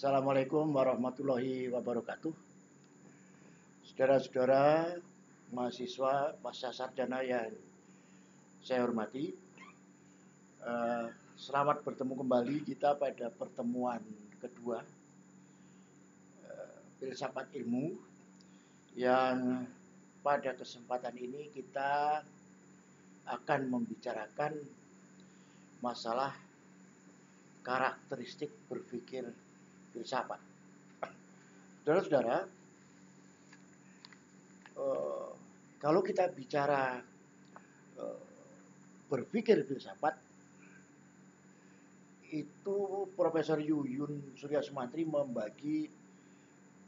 Assalamualaikum warahmatullahi wabarakatuh. Saudara-saudara mahasiswa pasca sarjana yang saya hormati, selamat bertemu kembali kita pada pertemuan kedua filsafat ilmu, yang pada kesempatan ini kita akan membicarakan masalah karakteristik berpikir filsafat. Saudara-saudara, kalau kita bicara berpikir filsafat, itu Profesor Yuyun Surya Sumantri membagi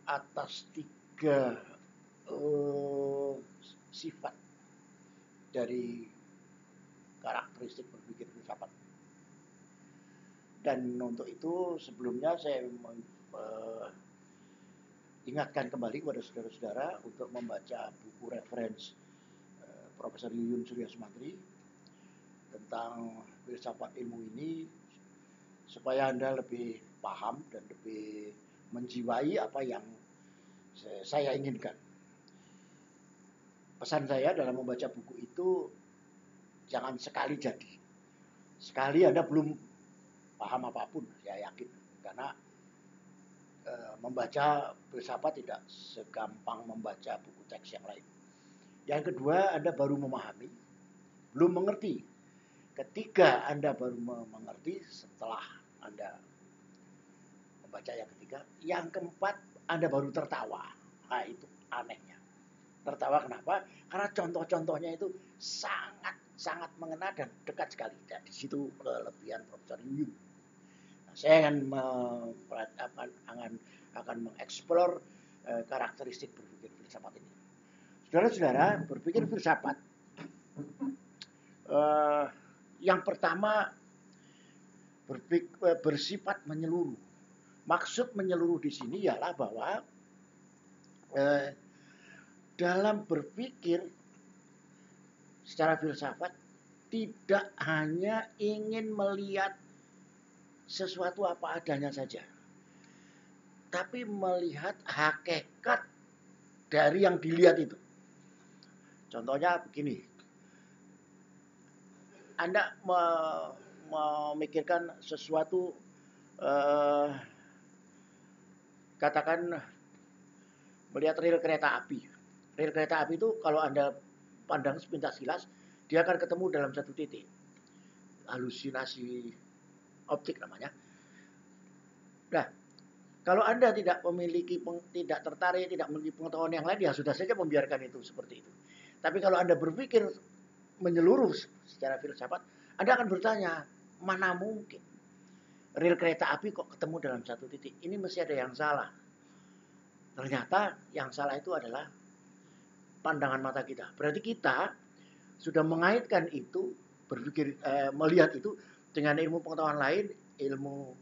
atas 3 sifat dari karakteristik berpikir filsafat. Dan untuk itu sebelumnya saya ingatkan kembali kepada saudara-saudara untuk membaca buku referensi Profesor Yuyun Surya Sumantri tentang filsafat ilmu ini, supaya Anda lebih paham dan lebih menjiwai apa yang saya inginkan. Pesan saya dalam membaca buku itu, jangan sekali jadi. Sekali Anda belum paham apapun, saya yakin. Karena membaca filsafat tidak segampang membaca buku teks yang lain. Yang kedua, Anda baru memahami, belum mengerti. Ketiga, Anda baru mengerti setelah Anda membaca yang ketiga. Yang keempat, Anda baru tertawa. Nah, itu anehnya. Tertawa kenapa? Karena contoh-contohnya itu sangat mengena dan dekat sekali. Dan di situ kelebihan Profesor Yuyun. Nah, saya akan mengeksplor karakteristik berpikir filsafat ini. Saudara-saudara, berpikir filsafat yang pertama bersifat menyeluruh. Maksud menyeluruh di sini ialah bahwa dalam berpikir secara filsafat tidak hanya ingin melihat sesuatu apa adanya saja, tapi melihat hakikat dari yang dilihat itu. Contohnya begini, Anda memikirkan sesuatu, katakan melihat rel kereta api. Rel kereta api itu kalau Anda pandang sepintas kilas, dia akan ketemu dalam satu titik. Halusinasi optik namanya. Nah, kalau Anda tidak tertarik, tidak memiliki pengetahuan yang lain, ya sudah saja membiarkan itu seperti itu. Tapi kalau Anda berpikir menyeluruh secara filsafat, Anda akan bertanya, mana mungkin rel kereta api kok ketemu dalam satu titik? Ini mesti ada yang salah. Ternyata yang salah itu adalah pandangan mata kita. Berarti kita sudah mengaitkan itu, melihat itu dengan ilmu pengetahuan lain, ilmu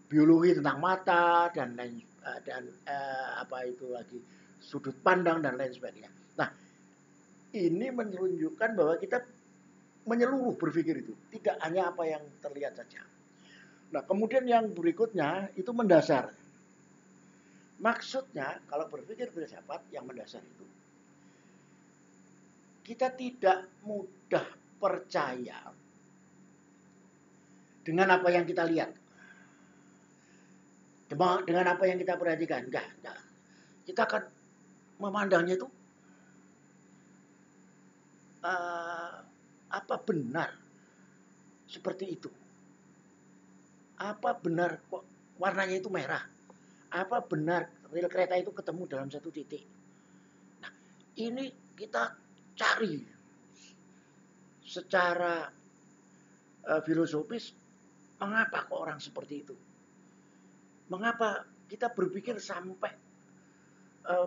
biologi tentang mata dan lain sudut pandang dan lain sebagainya. Nah, ini menunjukkan bahwa kita menyeluruh berpikir itu, tidak hanya apa yang terlihat saja. Nah, kemudian yang berikutnya itu mendasar. Maksudnya kalau berpikir filsafat yang mendasar itu, kita tidak mudah percaya dengan apa yang kita lihat, dengan apa yang kita perhatikan. Enggak. Kita akan memandangnya itu, apa benar seperti itu? Apa benar kok warnanya itu merah? Apa benar rel kereta itu ketemu dalam satu titik? Nah, ini kita cari secara filosofis, mengapa kok orang seperti itu? Mengapa kita berpikir sampai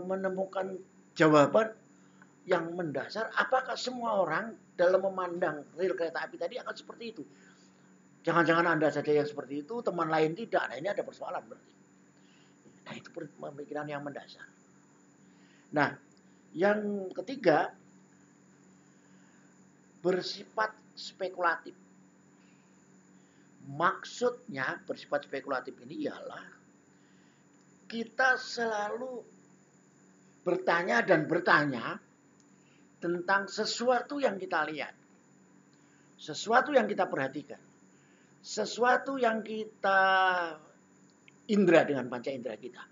menemukan jawaban yang mendasar? Apakah semua orang dalam memandang rel kereta api tadi akan seperti itu? Jangan-jangan Anda saja yang seperti itu, teman lain tidak. Nah, ini ada persoalan berarti. Nah, itu pemikiran yang mendasar. Nah, yang ketiga, bersifat spekulatif. Maksudnya bersifat spekulatif ini ialah kita selalu bertanya dan bertanya tentang sesuatu yang kita lihat, sesuatu yang kita perhatikan, sesuatu yang kita indera dengan panca indera kita.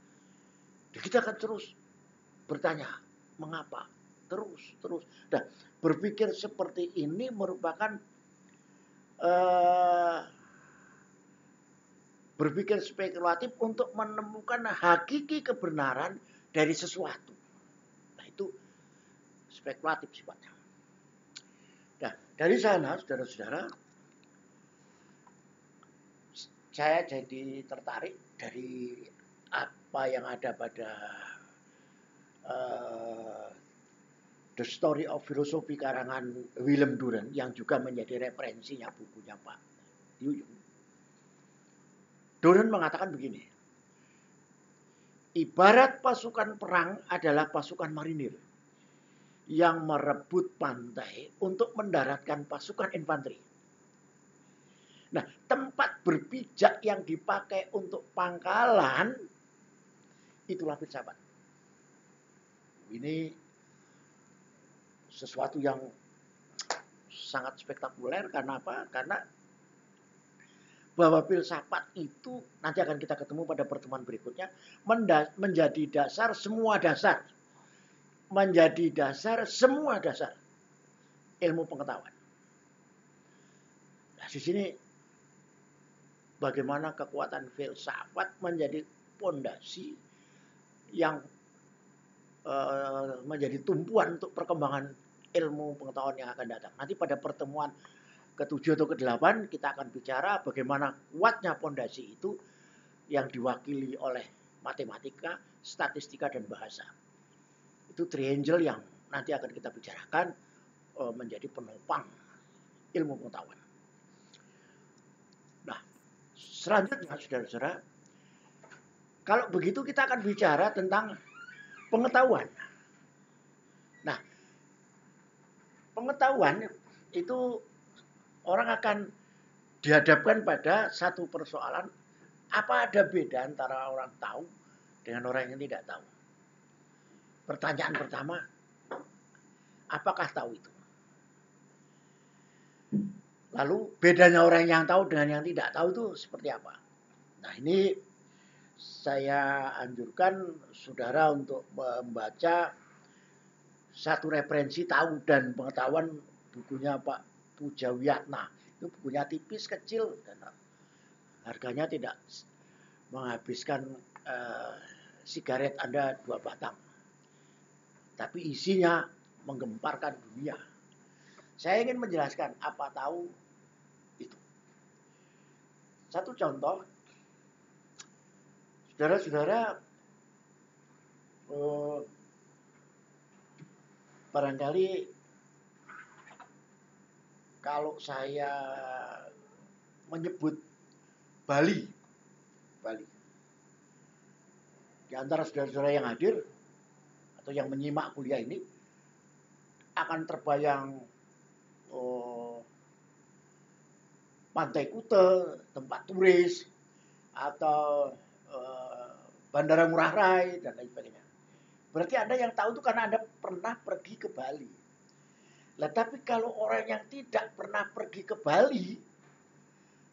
Dan kita akan terus bertanya, mengapa? Terus. Dan berpikir seperti ini merupakan berpikir spekulatif untuk menemukan hakiki kebenaran dari sesuatu. Nah, itu spekulatif sifatnya. Nah, dari sana, saudara-saudara, saya jadi tertarik dari apa yang ada pada The Story of Philosophy karangan Willem Duren yang juga menjadi referensinya bukunya Pak Yuyun. Duren mengatakan begini, ibarat pasukan perang adalah pasukan marinir yang merebut pantai untuk mendaratkan pasukan infanteri. Nah, tempat berpijak yang dipakai untuk pangkalan itulah filsafat. Ini sesuatu yang sangat spektakuler. Karena apa? Karena bahwa filsafat itu nanti akan kita ketemu pada pertemuan berikutnya menjadi dasar semua dasar. Menjadi dasar semua dasar ilmu pengetahuan. Nah, di sini bagaimana kekuatan filsafat menjadi pondasi yang menjadi tumpuan untuk perkembangan ilmu pengetahuan yang akan datang. Nanti pada pertemuan ke-7 atau ke-8 kita akan bicara bagaimana kuatnya pondasi itu yang diwakili oleh matematika, statistika, dan bahasa. Itu triangle yang nanti akan kita bicarakan menjadi penopang ilmu pengetahuan. Nah, selanjutnya saudara-saudara, kalau begitu kita akan bicara tentang pengetahuan. Nah, pengetahuan itu orang akan dihadapkan pada satu persoalan, apa ada beda antara orang tahu dengan orang yang tidak tahu? Pertanyaan pertama, apakah tahu itu? Lalu bedanya orang yang tahu dengan yang tidak tahu itu seperti apa? Nah, ini saya anjurkan saudara untuk membaca satu referensi tahu dan pengetahuan bukunya Pak Pujawiyatna. Itu bukunya tipis, kecil, dan harganya tidak menghabiskan sigaret Anda 2 batang. Tapi isinya menggemparkan dunia. Saya ingin menjelaskan apa tahu itu. Satu contoh, saudara-saudara, barangkali kalau saya menyebut Bali, di antara saudara-saudara yang hadir atau yang menyimak kuliah ini akan terbayang Pantai Kuta, tempat turis, atau Bandara Ngurah Rai, dan lain sebagainya. Berarti Anda yang tahu itu karena Anda pernah pergi ke Bali. Lah, tapi kalau orang yang tidak pernah pergi ke Bali,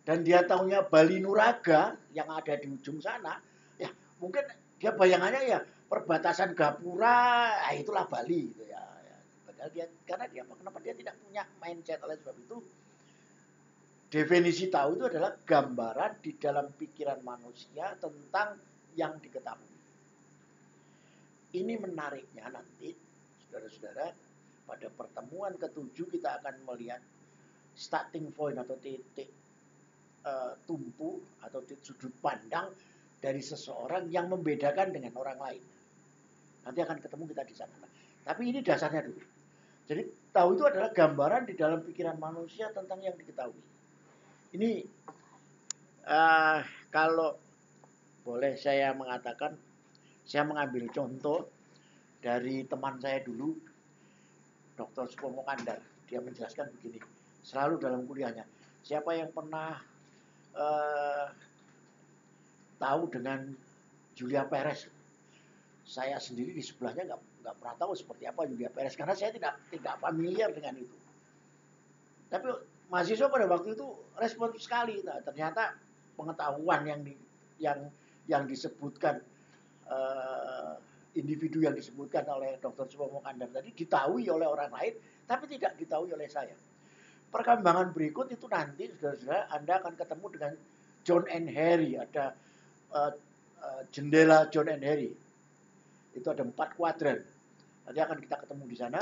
dan dia tahunya Bali Nuraga yang ada di ujung sana, ya mungkin dia bayangannya ya perbatasan Gapura, itulah Bali gitu ya. Padahal dia, karena dia kenapa dia tidak punya mindset oleh sebab itu. Definisi tahu itu adalah gambaran di dalam pikiran manusia tentang yang diketahui. Ini menariknya nanti, saudara-saudara, pada pertemuan ke-7 kita akan melihat starting point atau titik tumpu atau sudut pandang dari seseorang yang membedakan dengan orang lain. Nanti akan ketemu kita di sana. Tapi ini dasarnya dulu. Jadi tahu itu adalah gambaran di dalam pikiran manusia tentang yang diketahui. Ini kalau boleh saya mengatakan, saya mengambil contoh dari teman saya dulu, Dr. Supomo Kandar. Dia menjelaskan begini, selalu dalam kuliahnya, siapa yang pernah tahu dengan Julia Perez. Saya sendiri di sebelahnya nggak pernah tahu seperti apa Julia Perez karena saya tidak familiar dengan itu. Tapi mahasiswa pada waktu itu responsif sekali. Nah, ternyata pengetahuan yang disebutkan individu yang disebutkan oleh Dr. Supomo Kandar tadi diketahui oleh orang lain, tapi tidak diketahui oleh saya. Perkembangan berikut itu nanti, saudara-saudara, Anda akan ketemu dengan John and Harry. Ada jendela John and Harry. Itu ada 4 kuadran. Nanti akan kita ketemu di sana.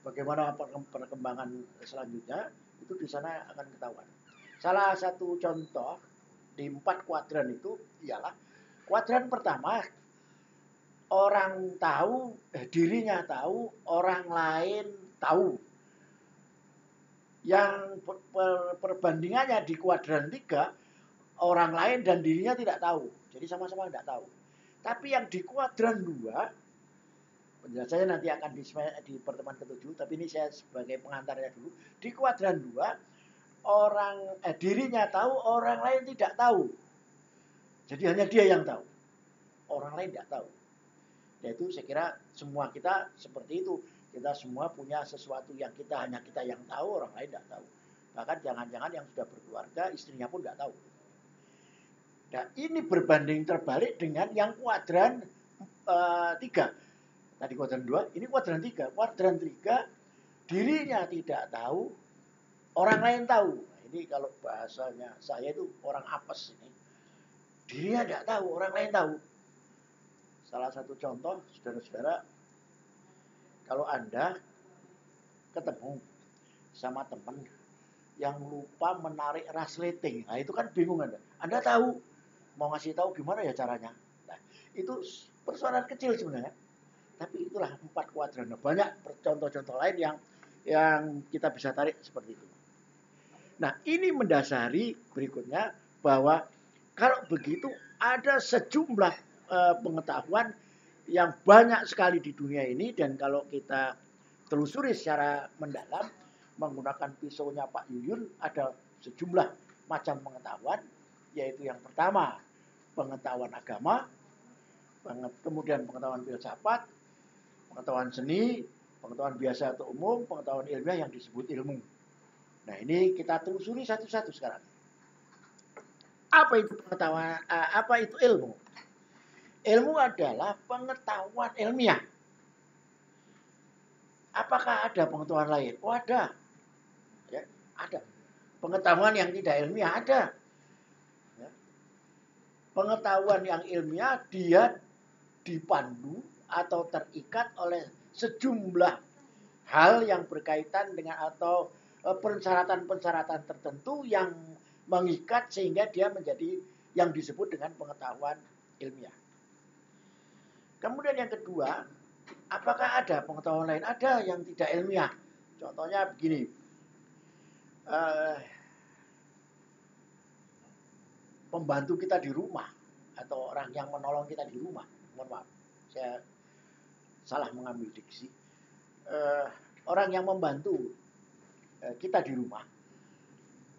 Bagaimana perkembangan selanjutnya, itu di sana akan ketahuan. Salah satu contoh di 4 kuadran itu ialah kuadran pertama, orang tahu, dirinya tahu, orang lain tahu. Yang perbandingannya di kuadran 3, orang lain dan dirinya tidak tahu. Jadi sama-sama tidak tahu. Tapi yang di kuadran 2, penjelasannya nanti akan di pertemuan ke-7, tapi ini saya sebagai pengantarnya dulu. Di kuadran 2, dirinya tahu, orang lain tidak tahu. Jadi hanya dia yang tahu. Orang lain tidak tahu. Yaitu saya kira semua kita seperti itu. Kita semua punya sesuatu yang hanya kita yang tahu, orang lain tidak tahu. Bahkan jangan-jangan yang sudah berkeluarga, istrinya pun tidak tahu. Nah, ini berbanding terbalik dengan yang kuadran 3. Tadi kuadran 2, ini kuadran 3. Kuadran 3, dirinya tidak tahu, orang lain tahu. Nah, ini kalau bahasanya saya itu orang apes ini. Dirinya tidak tahu, orang lain tahu. Salah satu contoh, saudara-saudara, kalau Anda ketemu sama teman yang lupa menarik resleting, nah itu kan bingung Anda. Anda tahu, mau ngasih tahu gimana ya caranya. Nah, itu persoalan kecil sebenarnya. Tapi itulah 4 kuadran. Banyak contoh-contoh lain yang kita bisa tarik seperti itu. Nah, ini mendasari berikutnya bahwa kalau begitu ada sejumlah pengetahuan yang banyak sekali di dunia ini, dan kalau kita telusuri secara mendalam menggunakan pisaunya Pak Yuyun, ada sejumlah macam pengetahuan, yaitu yang pertama pengetahuan agama, kemudian pengetahuan filsafat, pengetahuan seni, pengetahuan biasa atau umum, pengetahuan ilmiah yang disebut ilmu. Nah, ini kita telusuri satu-satu sekarang. Apa itu pengetahuan? Apa itu ilmu? Ilmu adalah pengetahuan ilmiah. Apakah ada pengetahuan lain? Oh, ada. Ya, ada. Pengetahuan yang tidak ilmiah ada. Ya. Pengetahuan yang ilmiah dia dipandu atau terikat oleh sejumlah hal yang berkaitan dengan atau persyaratan-persyaratan tertentu yang mengikat sehingga dia menjadi yang disebut dengan pengetahuan ilmiah. Kemudian yang kedua, apakah ada pengetahuan lain? Ada yang tidak ilmiah. Contohnya begini, pembantu kita di rumah atau orang yang menolong kita di rumah. Mohon maaf, saya salah mengambil diksi. Orang yang membantu kita di rumah,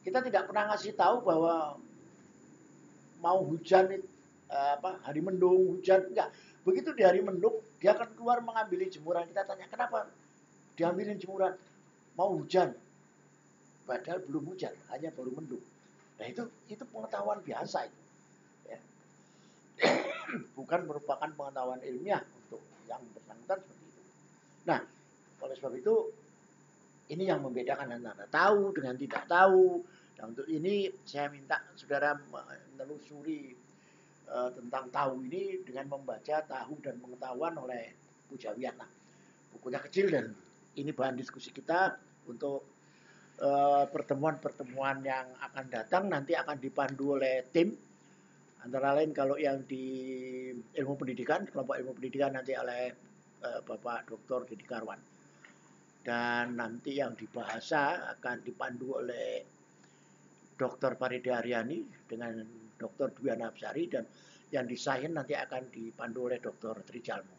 kita tidak pernah ngasih tahu bahwa mau hujan, hari mendung, hujan, enggak. Begitu di hari mendung, dia akan keluar mengambil jemuran. Kita tanya, kenapa diambilin jemuran? Mau hujan. Padahal belum hujan, hanya baru mendung. Nah, itu pengetahuan biasa itu. Ya. Bukan merupakan pengetahuan ilmiah untuk yang bersangkutan seperti itu. Nah, oleh sebab itu, ini yang membedakan antara tahu dengan tidak tahu. Dan untuk ini saya minta saudara menelusuri tentang tahu ini dengan membaca Tahu dan Pengetahuan oleh Puja Wiyatna. Bukunya kecil dan ini bahan diskusi kita untuk pertemuan-pertemuan yang akan datang. Nanti akan dipandu oleh tim. Antara lain kalau yang di ilmu pendidikan, kelompok ilmu pendidikan nanti oleh Bapak Dr. Didi Karwan. Dan nanti yang di bahasa akan dipandu oleh Dr. Farida Aryani dengan Dr. Dwiana Absari, dan yang di sains nanti akan dipandu oleh Dr. Trijalmo.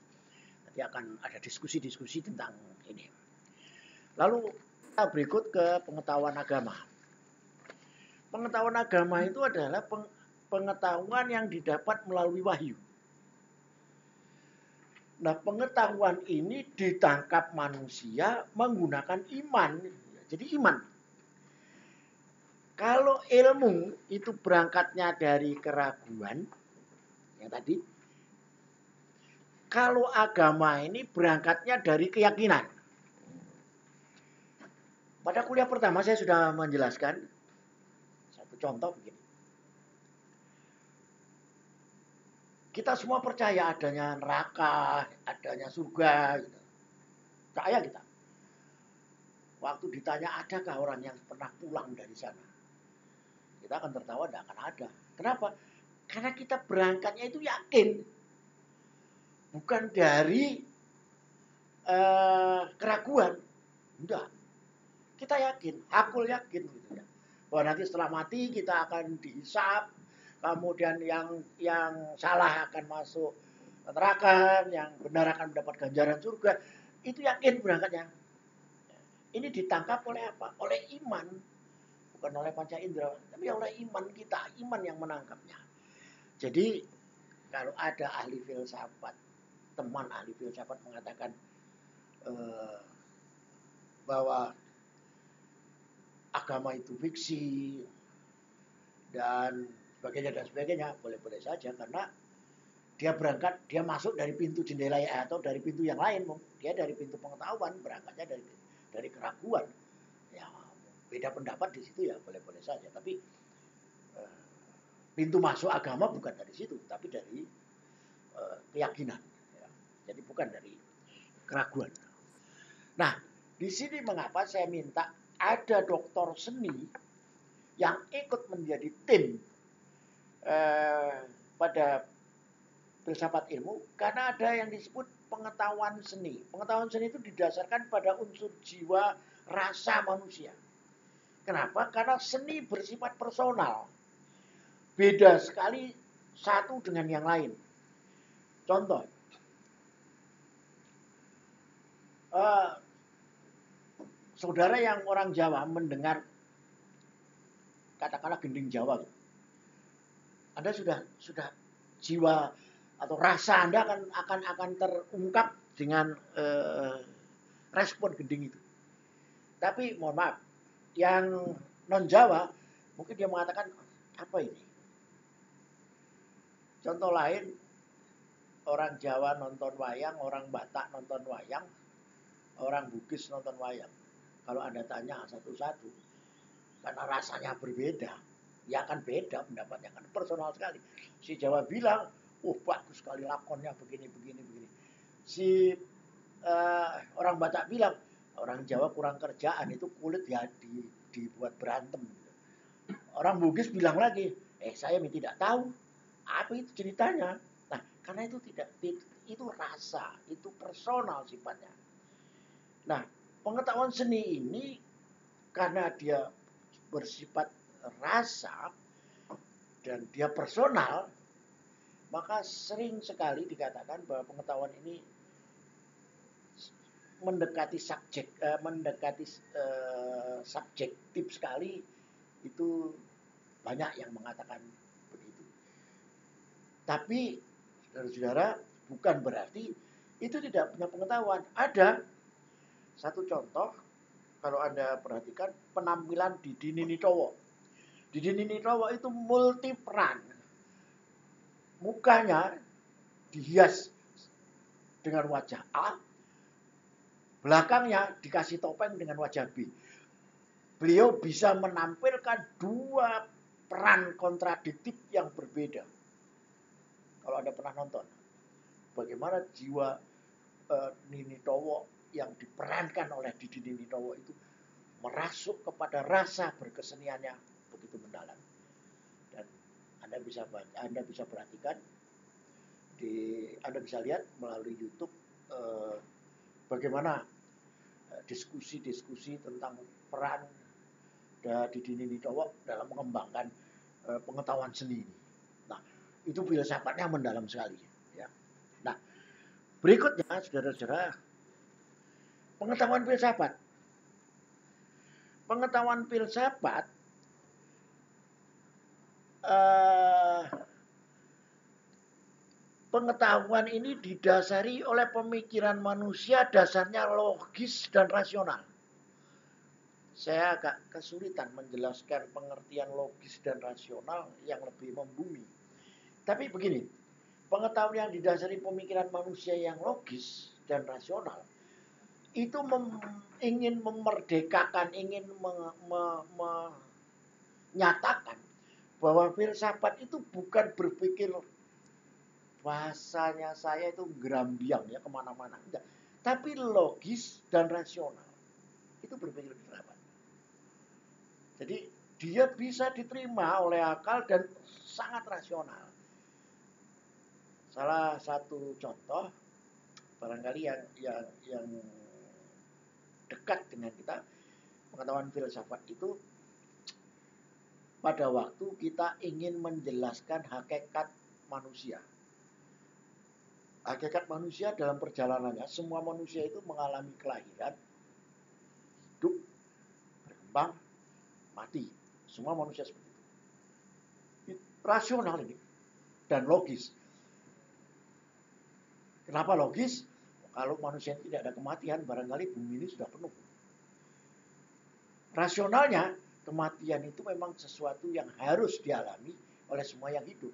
Nanti akan ada diskusi-diskusi tentang ini. Lalu kita berikut ke pengetahuan agama. Pengetahuan agama itu adalah pengetahuan yang didapat melalui wahyu. Nah, pengetahuan ini ditangkap manusia menggunakan iman. Jadi iman. Kalau ilmu itu berangkatnya dari keraguan, yang tadi. Kalau agama ini berangkatnya dari keyakinan. Pada kuliah pertama saya sudah menjelaskan satu contoh begini. Kita semua percaya adanya neraka, adanya surga. Gitu. Percaya kita. Waktu ditanya adakah orang yang pernah pulang dari sana, kita akan tertawa, tidak akan ada. Kenapa? Karena kita berangkatnya itu yakin. Bukan dari keraguan. Enggak. Kita yakin, hakul yakin gitu ya. Bahwa nanti setelah mati kita akan dihisab. Kemudian yang salah akan masuk neraka, yang benar akan mendapat ganjaran surga. Itu yakin berangkatnya. Ini ditangkap oleh apa? Oleh iman. Bukan oleh panca indera, tapi oleh iman kita. Iman yang menangkapnya. Jadi kalau ada ahli filsafat, teman ahli filsafat mengatakan bahwa agama itu fiksi dan sebagainya, boleh-boleh saja, karena dia berangkat, dia masuk dari pintu jendela atau dari pintu yang lain, dia dari pintu pengetahuan, berangkatnya dari keraguan. Ya, beda pendapat di situ ya boleh-boleh saja, tapi pintu masuk agama bukan dari situ, tapi dari keyakinan. Ya. Jadi bukan dari keraguan. Nah, di sini mengapa saya minta ada doktor seni yang ikut menjadi tim pada filsafat ilmu, karena ada yang disebut pengetahuan seni. Pengetahuan seni itu didasarkan pada unsur jiwa rasa manusia. Kenapa? Karena seni bersifat personal. Beda sekali satu dengan yang lain. Contoh, saudara yang orang Jawa mendengar katakanlah gending Jawa, Anda sudah jiwa atau rasa Anda akan terungkap dengan respon gending itu. Tapi mohon maaf, yang non Jawa mungkin dia mengatakan apa ini? Contoh lain, orang Jawa nonton wayang, orang Batak nonton wayang, orang Bugis nonton wayang. Kalau Anda tanya satu-satu, karena rasanya berbeda, ya akan beda pendapatnya, kan personal sekali. Si Jawa bilang, bagus sekali lakonnya begini. Si orang Batak bilang, orang Jawa kurang kerjaan, itu kulit ya dibuat berantem. Orang Bugis bilang lagi, saya tidak tahu apa itu ceritanya. Nah, karena itu rasa, itu personal sifatnya. Nah, pengetahuan seni ini karena dia bersifat rasa dan dia personal, maka sering sekali dikatakan bahwa pengetahuan ini mendekati subjektif sekali. Itu banyak yang mengatakan begitu. Tapi saudara-saudara, bukan berarti itu tidak punya pengetahuan. Ada satu contoh, kalau Anda perhatikan penampilan Didi Ninitowo. Didi Ninitowo itu multi peran. Mukanya dihias dengan wajah A, belakangnya dikasih topeng dengan wajah B. Beliau bisa menampilkan dua peran kontradiktif yang berbeda. Kalau Anda pernah nonton, bagaimana jiwa Ninitowo yang diperankan oleh Didi Ninitowo itu merasuk kepada rasa berkeseniannya begitu mendalam. Dan Anda bisa perhatikan, Anda bisa lihat melalui YouTube bagaimana diskusi-diskusi tentang peran Didi Ninitowo dalam mengembangkan pengetahuan seni ini. Nah, itu filsafatnya mendalam sekali. Ya. Nah, berikutnya, saudara-saudara, pengetahuan filsafat. Pengetahuan filsafat eh, pengetahuan ini didasari oleh pemikiran manusia, dasarnya logis dan rasional. Saya agak kesulitan menjelaskan pengertian logis dan rasional yang lebih membumi. Tapi begini, pengetahuan yang didasari pemikiran manusia yang logis dan rasional itu ingin memerdekakan, ingin menyatakan bahwa filsafat itu bukan berpikir bahasanya saya itu gerambiang ya kemana-mana, enggak. Tapi logis dan rasional itu berpikir filsafat. Jadi dia bisa diterima oleh akal dan sangat rasional. Salah satu contoh barangkali yang dekat dengan kita, pengetahuan filsafat itu pada waktu kita ingin menjelaskan hakikat manusia. Hakikat manusia dalam perjalanannya, semua manusia itu mengalami kelahiran, hidup, berkembang, mati. Semua manusia seperti itu. Rasional ini dan logis. Kenapa logis? Kalau manusia tidak ada kematian, barangkali bumi ini sudah penuh. Rasionalnya, kematian itu memang sesuatu yang harus dialami oleh semua yang hidup.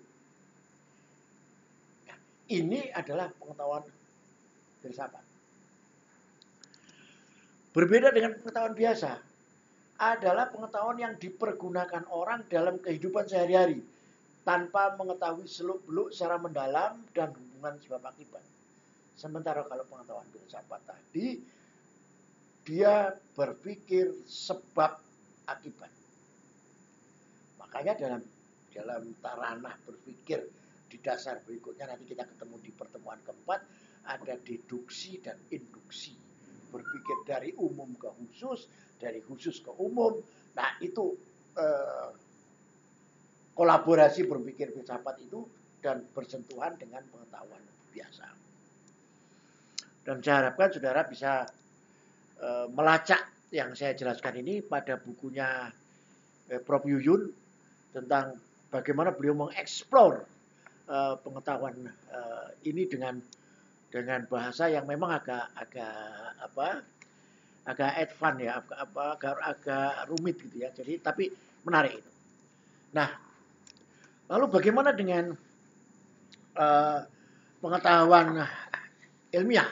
Nah, ini adalah pengetahuan filsafat. Berbeda dengan pengetahuan biasa, adalah pengetahuan yang dipergunakan orang dalam kehidupan sehari-hari tanpa mengetahui seluk-beluk secara mendalam dan hubungan sebab akibat. Sementara kalau pengetahuan filsafat tadi, dia berpikir sebab akibat. Makanya dalam taranah berpikir di dasar berikutnya, nanti kita ketemu di pertemuan keempat, ada deduksi dan induksi. Berpikir dari umum ke khusus, dari khusus ke umum. Nah itu kolaborasi berpikir filsafat itu dan bersentuhan dengan pengetahuan biasa. Dan saya harapkan saudara bisa melacak yang saya jelaskan ini pada bukunya Prof. Yuyun tentang bagaimana beliau mengeksplor pengetahuan ini dengan bahasa yang memang agak advance ya, agak rumit gitu ya. Jadi tapi menarik itu. Nah, lalu bagaimana dengan pengetahuan ilmiah?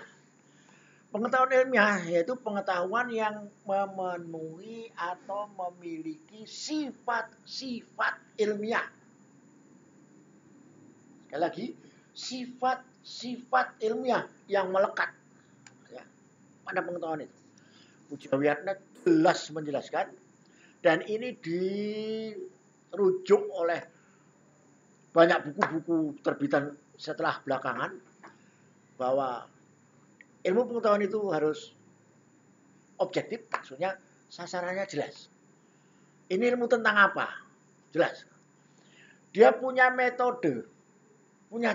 Pengetahuan ilmiah yaitu pengetahuan yang memenuhi atau memiliki sifat-sifat ilmiah. Sekali lagi, sifat-sifat ilmiah yang melekat ya, pada pengetahuan itu. Puji Wiyatna jelas menjelaskan, dan ini dirujuk oleh banyak buku-buku terbitan setelah belakangan, bahwa ilmu pengetahuan itu harus objektif, maksudnya sasarannya jelas. Ini ilmu tentang apa? Jelas. Dia punya metode, punya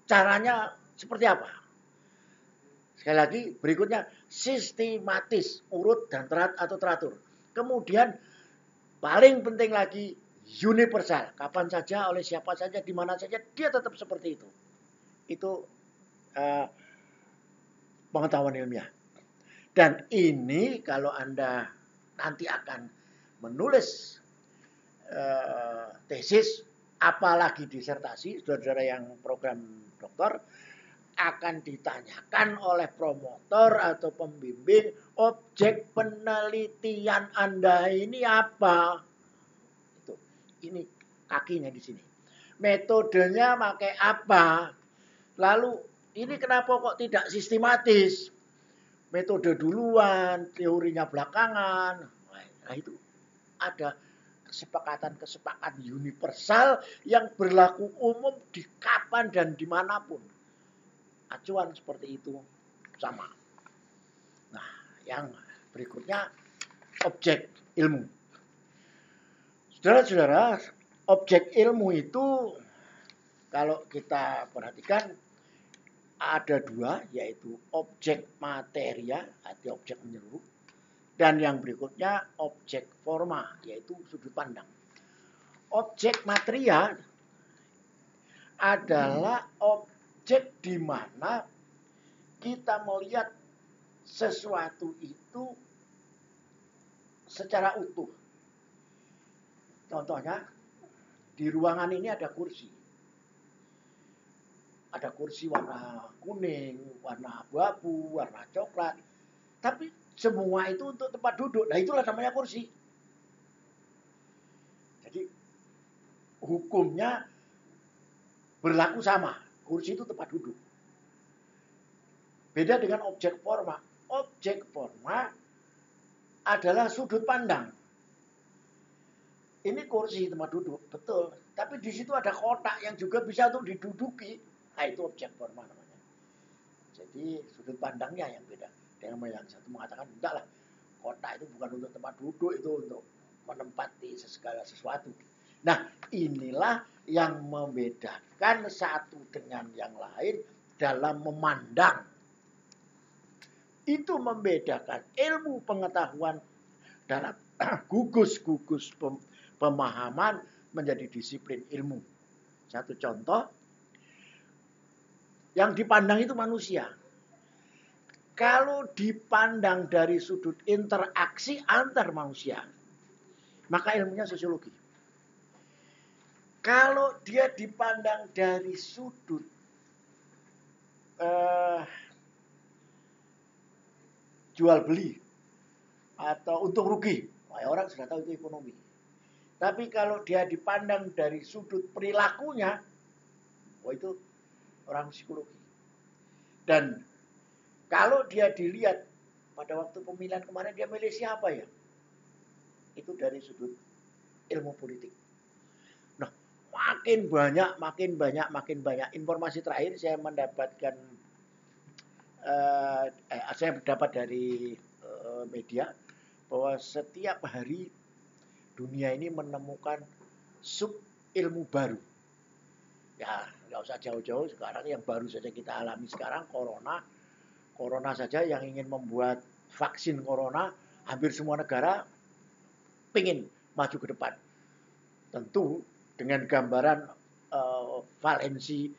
caranya seperti apa? Sekali lagi, berikutnya sistematis, urut dan teratur. Kemudian paling penting lagi universal, kapan saja, oleh siapa saja, di mana saja, dia tetap seperti itu. Itu pengetahuan ilmiah. Dan ini kalau Anda nanti akan menulis tesis, apalagi disertasi, saudara-saudara yang program doktor, akan ditanyakan oleh promotor atau pembimbing, objek penelitian Anda ini apa? Itu, ini kakinya di sini. Metodenya pakai apa? Lalu ini kenapa kok tidak sistematis? Metode duluan, teorinya belakangan. Nah itu ada kesepakatan universal yang berlaku umum di kapan dan dimanapun. Acuan seperti itu sama. Nah, yang berikutnya objek ilmu. Saudara-saudara, objek ilmu itu kalau kita perhatikan ada dua, yaitu objek materia atau objek menyeluruh, dan yang berikutnya objek forma, yaitu sudut pandang. Objek material adalah objek di mana kita melihat sesuatu itu secara utuh. Contohnya, di ruangan ini ada kursi. Ada kursi warna kuning, warna abu-abu, warna coklat. Tapi semua itu untuk tempat duduk. Nah, itulah namanya kursi. Jadi, hukumnya berlaku sama. Kursi itu tempat duduk. Beda dengan objek forma. Objek forma adalah sudut pandang. Ini kursi tempat duduk, betul. Tapi di situ ada kotak yang juga bisa untuk diduduki. Nah, itu objek forma namanya. Jadi sudut pandangnya yang beda. Dengan yang satu mengatakan, enggak lah, kotak itu bukan untuk tempat duduk, itu untuk menempati segala sesuatu. Nah, inilah yang membedakan satu dengan yang lain dalam memandang. Itu membedakan ilmu pengetahuan dalam gugus-gugus pemahaman menjadi disiplin ilmu. Satu contoh, yang dipandang itu manusia. Kalau dipandang dari sudut interaksi antar manusia, maka ilmunya sosiologi. Kalau dia dipandang dari sudut jual beli atau untung rugi, orang sudah tahu itu ekonomi. Tapi kalau dia dipandang dari sudut perilakunya, itu orang psikologi. Dan kalau dia dilihat pada waktu pemilihan kemarin, dia milih siapa ya? Itu dari sudut ilmu politik. Nah, makin banyak informasi terakhir saya mendapatkan, saya dapat dari media bahwa setiap hari dunia ini menemukan sub ilmu baru. Ya, nggak usah jauh-jauh, sekarang yang baru saja kita alami sekarang corona saja yang ingin membuat vaksin corona, hampir semua negara pengen maju ke depan. Tentu dengan gambaran valensi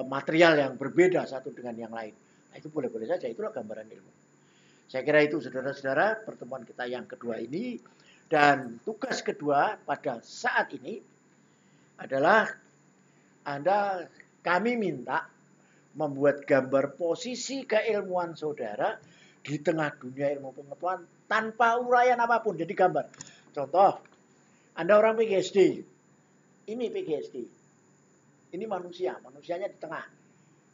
material yang berbeda satu dengan yang lain. Nah, itu boleh-boleh saja, itulah gambaran ilmu. Saya kira itu saudara-saudara pertemuan kita yang kedua ini. Dan tugas kedua pada saat ini adalah kami minta membuat gambar posisi keilmuan saudara di tengah dunia ilmu pengetahuan tanpa uraian apapun. Jadi gambar. Contoh, Anda orang PhD. Ini PhD. Ini manusianya di tengah.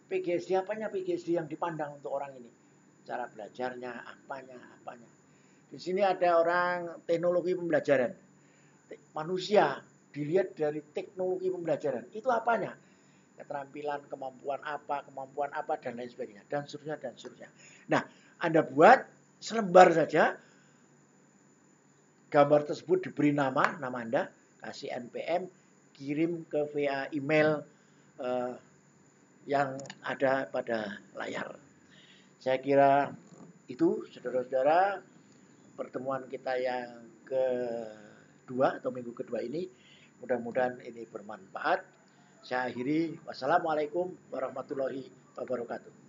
PhD apanya PhD yang dipandang untuk orang ini? Cara belajarnya, apanya. Di sini ada orang teknologi pembelajaran. Manusia dilihat dari teknologi pembelajaran. Itu apanya? Keterampilan, kemampuan apa, dan lain sebagainya. Dan seterusnya. Nah, Anda buat selembar saja. Gambar tersebut diberi nama Anda, kasih NPM, kirim ke VA email yang ada pada layar. Saya kira itu, saudara-saudara, pertemuan kita yang kedua atau minggu kedua ini. Mudah-mudahan ini bermanfaat. Saya akhiri. Wassalamualaikum warahmatullahi wabarakatuh.